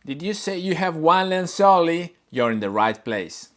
Did you say you have one lens only? You're in the right place.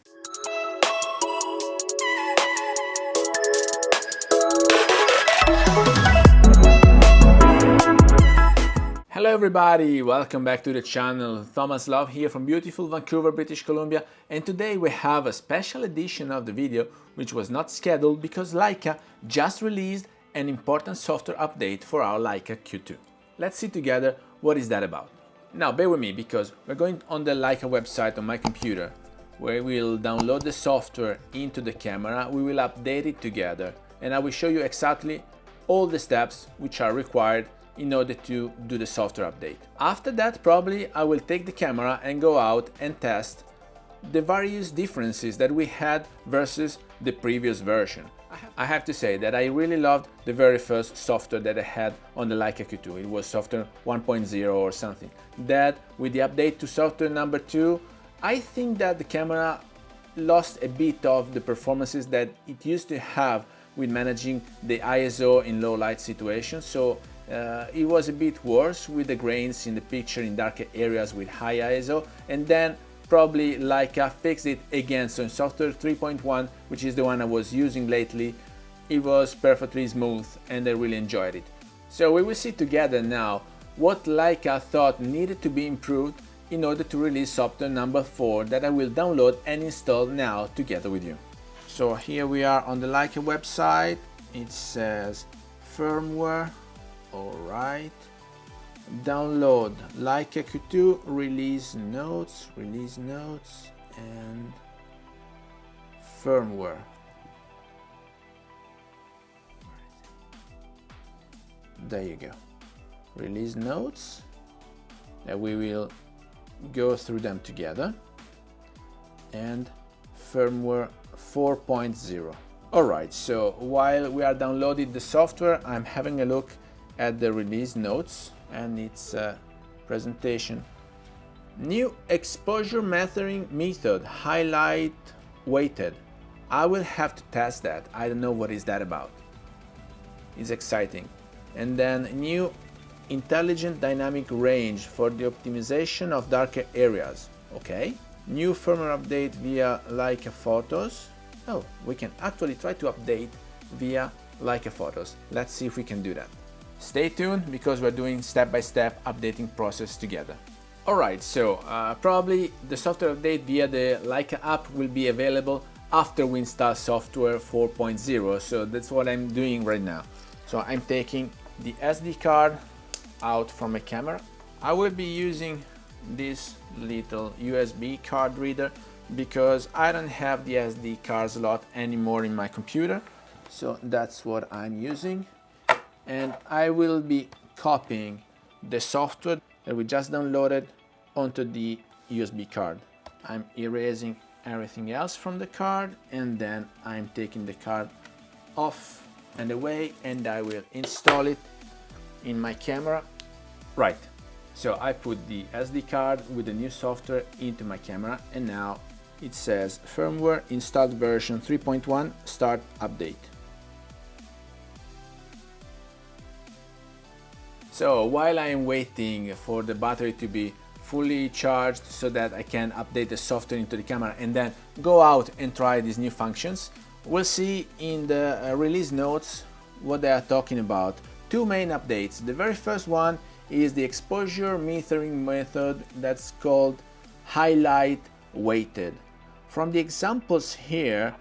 Hello everybody, welcome back to the channel. Thomas Love here from beautiful Vancouver, British Columbia, and today we have a special edition of the video which was not scheduled because Leica just released an important software update for our Leica Q2. Let's see together what is that about. Now bear with me because we're going on the Leica website on my computer where we'll download the software into the camera, we will update it together, and I will show you exactly all the steps which are required in order to do the software update. After that, probably I will take the camera and go out and test the various differences that we had versus the previous version. I have to say that I really loved the very first software that I had on the Leica Q2. It was software 1.0 or something. That with the update to software number 2, I think that the camera lost a bit of the performances that it used to have with managing the ISO in low light situations. So it was a bit worse with the grains in the picture in darker areas with high ISO, and then probably Leica fixed it again. So in software 3.1, which is the one I was using lately, it was perfectly smooth and I really enjoyed it. So we will see together now what Leica thought needed to be improved in order to release software number 4 that I will download and install now together with you. So here we are on the Leica website. It says firmware. Alright, download Leica Q2 release notes and firmware. There you go, release notes, and we will go through them together, and firmware 4.0. Alright, so while we are downloading the software, I'm having a look at the release notes and its presentation. New exposure methering method, highlight weighted. I will have to test that. I don't know what is that about. It's exciting. And then new intelligent dynamic range for the optimization of darker areas. Okay. New firmware update via Leica Photos. Oh, we can actually try to update via Leica Photos. Let's see if we can do that. Stay tuned because we're doing step-by-step updating process together. Alright, so probably the software update via the Leica app will be available after we install software 4.0, so that's what I'm doing right now. So I'm taking the SD card out from my camera. I will be using this little USB card reader because I don't have the SD card slot anymore in my computer, so that's what I'm using. And I will be copying the software that we just downloaded onto the USB card. I'm erasing everything else from the card, and then I'm taking the card off and away, and I will install it in my camera. Right, so I put the SD card with the new software into my camera, and now it says firmware installed version 3.1 start update. So while I am waiting for the battery to be fully charged so that I can update the software into the camera and then go out and try these new functions, we'll see in the release notes what they are talking about. Two main updates. The very first one is the exposure metering method that's called highlight weighted. From the examples here,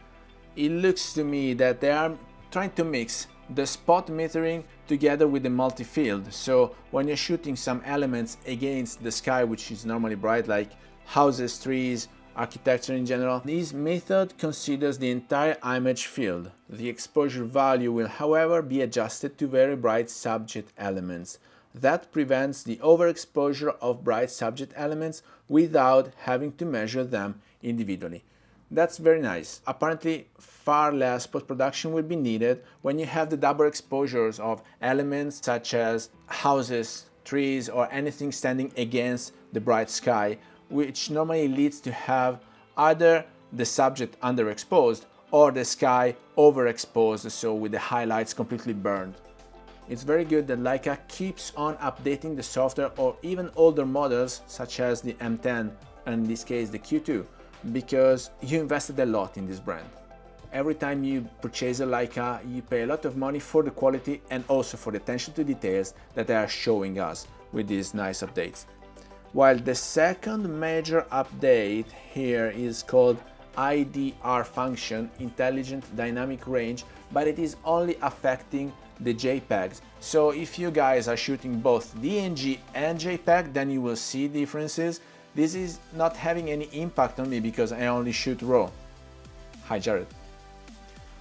it looks to me that they are trying to mix the spot metering together with the multi-field. So when you're shooting some elements against the sky, which is normally bright, like houses, trees, architecture in general, this method considers the entire image field. The exposure value will, however, be adjusted to very bright subject elements. That prevents the overexposure of bright subject elements without having to measure them individually. That's very nice. Apparently, far less post-production will be needed when you have the double exposures of elements such as houses, trees, or anything standing against the bright sky, which normally leads to have either the subject underexposed or the sky overexposed, so with the highlights completely burned. it's very good that Leica keeps on updating the software or even older models such as the M10 and in this case the Q2, because you invested a lot in this brand. Every time you purchase a Leica, you pay a lot of money for the quality and also for the attention to details that they are showing us with these nice updates. While the second major update here is called IDR function, Intelligent Dynamic Range, but it is only affecting the JPEGs. So if you guys are shooting both DNG and JPEG, then you will see differences. This is not having any impact on me because I only shoot RAW. Hi Jared.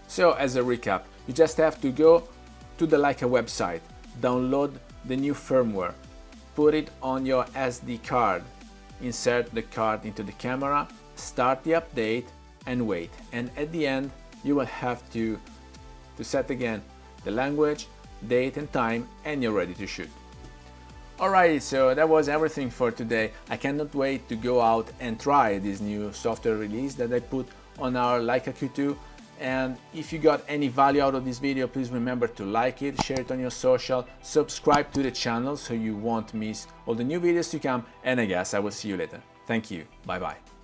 So as a recap, you just have to go to the Leica website, download the new firmware, put it on your SD card, insert the card into the camera, start the update and wait. And at the end, you will have to set again the language, date and time, and you're ready to shoot. Alright, so that was everything for today. I cannot wait to go out and try this new software release that I put on our Leica Q2. And if you got any value out of this video, please remember to like it, share it on your social, subscribe to the channel so you won't miss all the new videos to come, and I guess I will see you later. Thank you. Bye bye.